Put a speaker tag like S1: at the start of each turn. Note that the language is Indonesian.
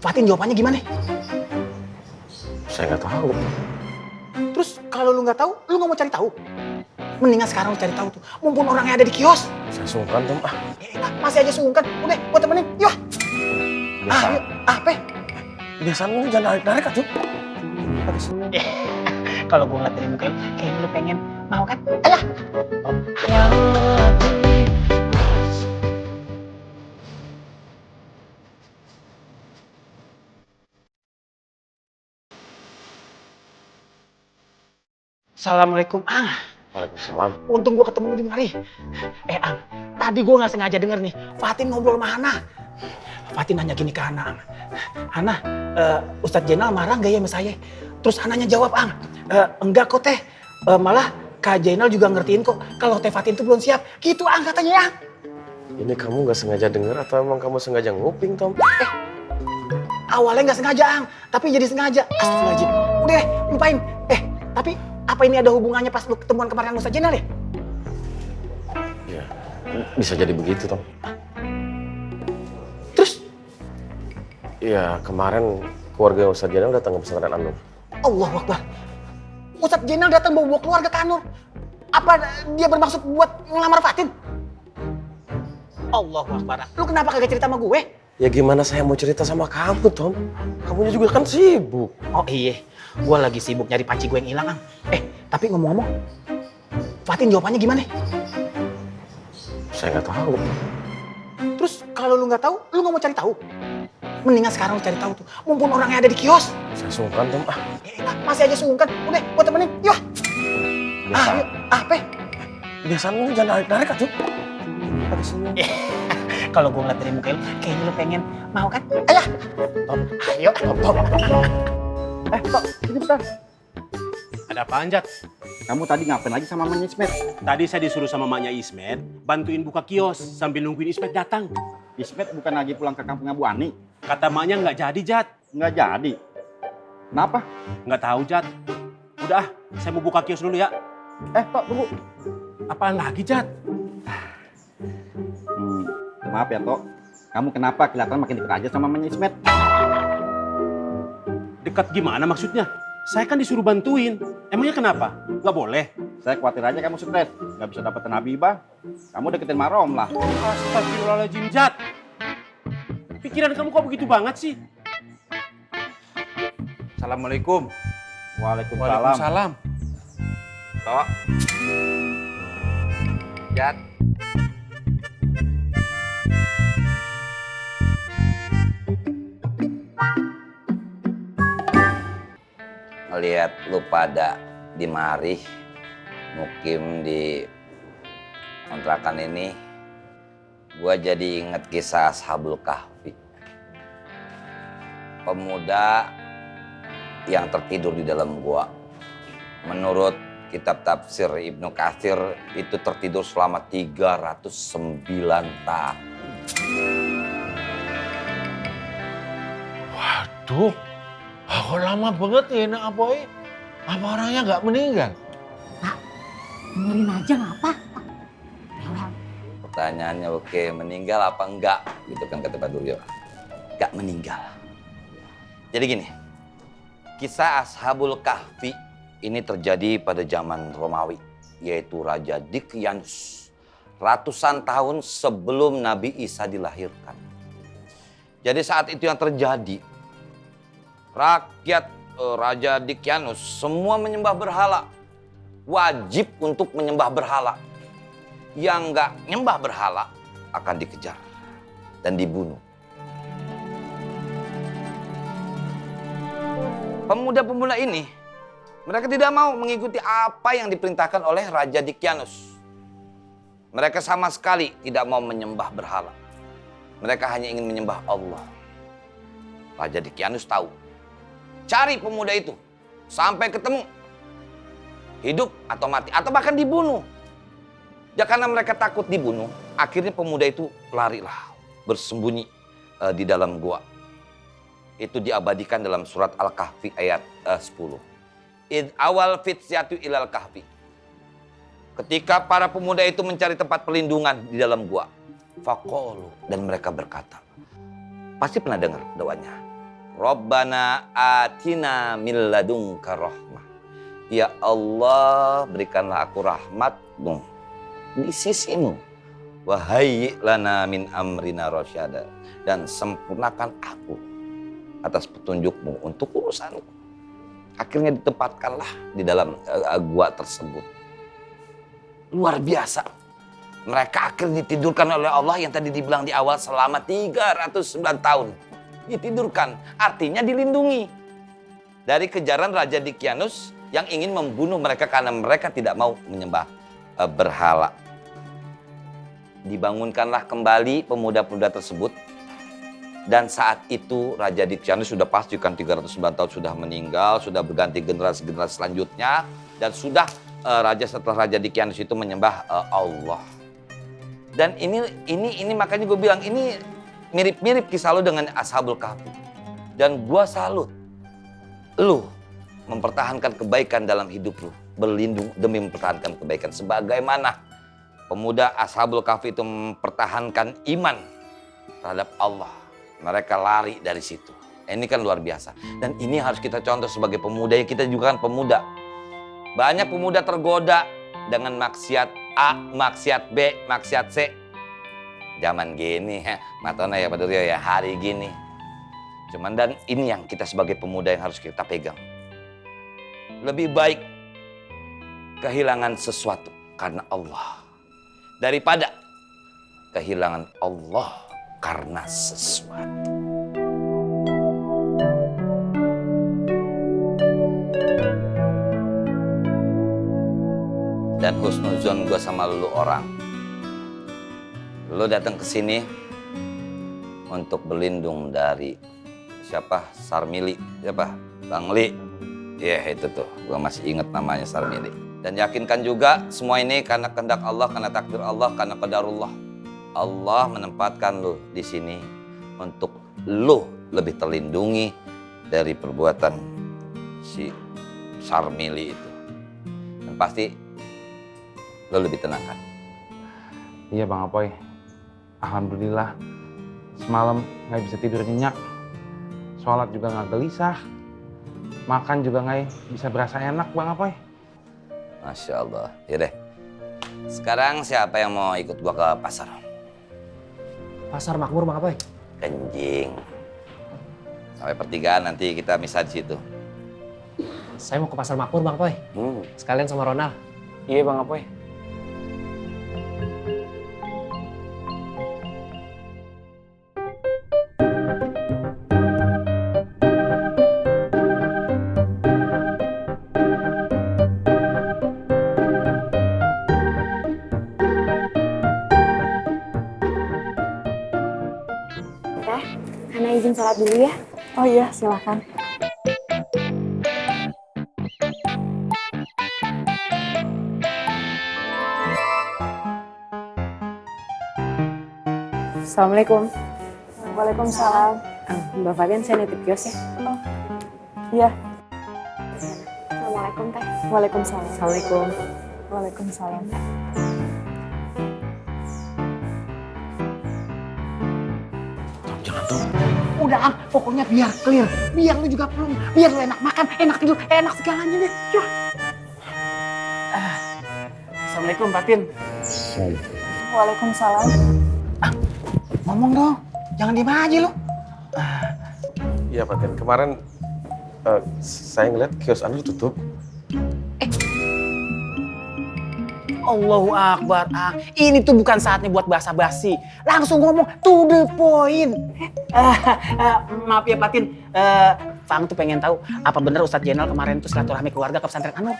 S1: Fatin jawabannya gimana?
S2: Saya nggak tahu.
S1: Terus kalau lu nggak tahu, lu nggak mau cari tahu? Mendingan sekarang lu cari tahu tuh. Mumpun orangnya ada di kios.
S2: Saya sungkan, Tom.
S1: Masih aja sungkan. Udah, gua temenin. Yuk.
S2: Biasa.
S1: Yuk. Apa?
S2: Biasanya lu jangan narik-narik atuh. Ada senyum.
S1: Kalau gua ngeliatin muka lu, kayaknya lu pengen mau kan? Alah. Ya. Assalamualaikum, Ang.
S2: Waalaikumsalam.
S1: Untung gua ketemu lu di mari. Ang, tadi gua nggak sengaja denger nih, Fatin ngobrol sama Hana. Fatin nanya gini ke Hana, Ang. Hana, Ustadz Jenal marah nggak ya sama saya? Terus Hananya jawab, Ang, enggak kok teh. Malah Kak Jenal juga ngertiin kok kalau teh Fatin tuh belum siap. Gitu, Ang, katanya, Ang.
S2: Ini kamu nggak sengaja denger atau emang kamu sengaja nguping, Tom?
S1: Awalnya nggak sengaja, Ang, tapi jadi sengaja. Astagfirullahaladzim. Udah deh, lupain. Tapi apa ini ada hubungannya pas lu ketemuan kemarin sama Ustadz Jenal ya?
S2: Ya, bisa jadi begitu, Tom.
S1: Terus?
S2: Ya, kemarin keluarga Ustadz Jenal datang ke pesantren An-Nur.
S1: Allahu Akbar. Ustadz Jenal datang bawa keluarga ke An-Nur. Apa dia bermaksud buat ngelamar Fatin? Allahu Akbar. Lu kenapa kagak cerita sama gue?
S2: Ya gimana saya mau cerita sama kamu, Tom? Kamunya juga kan sibuk.
S1: Oh iya, gue lagi sibuk nyari panci gue yang hilang, Ang. Tapi ngomong-ngomong, Fatin jawabannya gimana?
S2: Saya nggak tahu.
S1: Terus kalau lu nggak tahu, lu nggak mau cari tahu? Mendingan sekarang lu cari tahu tuh. Mumpun orangnya ada di kios.
S2: Saya sungkan, Tom.
S1: Masih aja sungkan. Udah, gua temenin. Yuk.
S2: Biasa.
S1: Yuk. Apa?
S2: Biasanya lu jangan narik-narik atuh. Ada senyum.
S1: Kalau gua ngeliat dari muka lu, kayaknya lu pengen mau kan? Ayo.
S2: Tom.
S1: Ayo, Tom.
S3: Tok, sini bentar.
S4: Ada apaan, Jat?
S3: Kamu tadi ngapain lagi sama mamanya Ismet?
S4: Tadi saya disuruh sama maknya Ismet bantuin buka kios sambil nungguin Ismet datang.
S3: Ismet bukan lagi pulang ke kampungnya Bu Ani?
S4: Kata maknya nggak jadi, Jat.
S3: Nggak jadi. Kenapa?
S4: Nggak tahu, Jat. Udah, saya mau buka kios dulu ya.
S3: Tok, tunggu.
S4: Apaan lagi, Jat?
S3: Maaf ya, Tok. Kamu kenapa kelihatan makin dekat aja sama mamanya Ismet?
S4: Dekat gimana maksudnya? Saya kan disuruh bantuin. Emangnya kenapa? Nggak boleh?
S3: Saya khawatir aja kamu stres. Nggak bisa dapetin Habibah. Kamu deketin Marom lah.
S4: Astagfirullahaladzim, Jat. Pikiran kamu kok begitu banget sih?
S5: Assalamualaikum.
S3: Waalaikumsalam.
S5: Tok. Jat. Ngeliat lu pada di mari mukim di kontrakan ini, gua jadi inget kisah Ashabul Kahfi. Pemuda yang tertidur di dalam gua. Menurut kitab tafsir Ibnu Katsir itu tertidur selama 309 tahun.
S6: Waduh, kok lama banget ya nak Apoy? Apa orangnya nggak meninggal?
S7: Dengerin aja ngapa?
S5: Pertanyaannya oke, meninggal apa enggak? Gitu kan kata Pak Duryo. Enggak meninggal. Jadi gini, kisah Ashabul Kahfi ini terjadi pada zaman Romawi, yaitu Raja Dikyanus. Ratusan tahun sebelum Nabi Isa dilahirkan. Jadi saat itu yang terjadi, rakyat Raja Dikyanus semua menyembah berhala. Wajib untuk menyembah berhala. Yang nggak nyembah berhala akan dikejar dan dibunuh. Pemuda-pemuda ini, mereka tidak mau mengikuti apa yang diperintahkan oleh Raja Dikyanus. Mereka sama sekali tidak mau menyembah berhala. Mereka hanya ingin menyembah Allah. Raja Dikyanus tahu. Cari pemuda itu sampai ketemu. Hidup atau mati atau bahkan dibunuh. Ya karena mereka takut dibunuh, akhirnya pemuda itu larilah, bersembunyi di dalam gua. Itu diabadikan dalam surat Al-Kahfi ayat 10. Id awal fitsyatu ilal kahfi. Ketika para pemuda itu mencari tempat perlindungan di dalam gua, faqalu, dan mereka berkata, pasti pernah dengar doanya. Rabbana atina min ladunka rahmah. Ya Allah, berikanlah aku rahmat-Mu di sisimu. Wahai lana min amrina rasyada. Dan sempurnakan aku atas petunjuk-Mu untuk urusanku. Akhirnya ditempatkanlah di dalam gua tersebut. Luar biasa. Mereka akhirnya ditidurkan oleh Allah yang tadi dibilang di awal selama 309 tahun. Ditidurkan, artinya dilindungi. Dari kejaran Raja Dicyanus yang ingin membunuh mereka karena mereka tidak mau menyembah berhala. Dibangunkanlah kembali pemuda-pemuda tersebut. Dan saat itu Raja Dicyanus sudah pastikan 309 tahun sudah meninggal, sudah berganti generasi-generasi selanjutnya. Dan sudah raja setelah Raja Dicyanus itu menyembah Allah. Dan ini makanya gue bilang ini mirip-mirip kisah lo dengan Ashabul Kahfi. Dan gue salut. Lu mempertahankan kebaikan dalam hidup lu. Berlindung demi mempertahankan kebaikan. Sebagaimana pemuda Ashabul Kahfi itu mempertahankan iman terhadap Allah. Mereka lari dari situ. Ini kan luar biasa. Dan ini harus kita contoh sebagai pemuda. Ya kita juga kan pemuda. Banyak pemuda tergoda dengan maksiat A, maksiat B, maksiat C. Zaman gini, Matona ya Pak Duryo ya, hari gini. Cuman dan ini yang kita sebagai pemuda yang harus kita pegang. Lebih baik kehilangan sesuatu karena Allah. Daripada kehilangan Allah karena sesuatu. Dan husnuzon gue sama lu orang. Lu datang ke sini untuk berlindung dari siapa? Sarmili. Siapa? Bang Li. Ya itu tuh, gue masih inget namanya Sarmili. Dan yakinkan juga semua ini karena kehendak Allah, karena takdir Allah, karena qadarullah. Allah menempatkan lu di sini untuk lu lebih terlindungi dari perbuatan si Sarmili itu. Dan pasti lu lebih tenang kan?
S8: Iya Bang Apoy, alhamdulillah semalam nggak bisa tidur nyenyak, sholat juga nggak gelisah, makan juga nggak bisa berasa enak Bang Apoy.
S5: Masya Allah, yaudah. Sekarang siapa yang mau ikut gua ke pasar?
S9: Pasar Makmur Bang Apoy.
S5: Kenjing. Sampai pertigaan nanti kita misah di situ.
S9: Saya mau ke Pasar Makmur Bang Apoy. Sekalian sama Ronald.
S8: Iya Bang Apoy.
S10: Hana izin sholat dulu ya. Oh iya, silakan. Assalamualaikum. Waalaikumsalam. Mbak Fabian, saya nitip kios ya. Oh, iya. Assalamualaikum, Teh. Waalaikumsalam. Assalamualaikum. Waalaikumsalam.
S1: Jangan tuh. Udah Ang, pokoknya biar clear. Biar lu juga plong. Biar lu enak makan, enak tidur, enak segalanya deh. Yuk. Assalamualaikum Fatin.
S10: Waalaikumsalam.
S1: Ngomong dong, jangan diem aja lu.
S2: Iya Pak Tin, kemarin saya ngeliat kios Anda tutup.
S1: Allahu Akbar, Ang. Ini tuh bukan saatnya buat basa-basi. Langsung ngomong to the point. Maaf ya Fatin, Fang tuh pengen tahu apa bener Ustadz Jenal kemarin tuh silaturahmi keluarga ke pesantren Anur.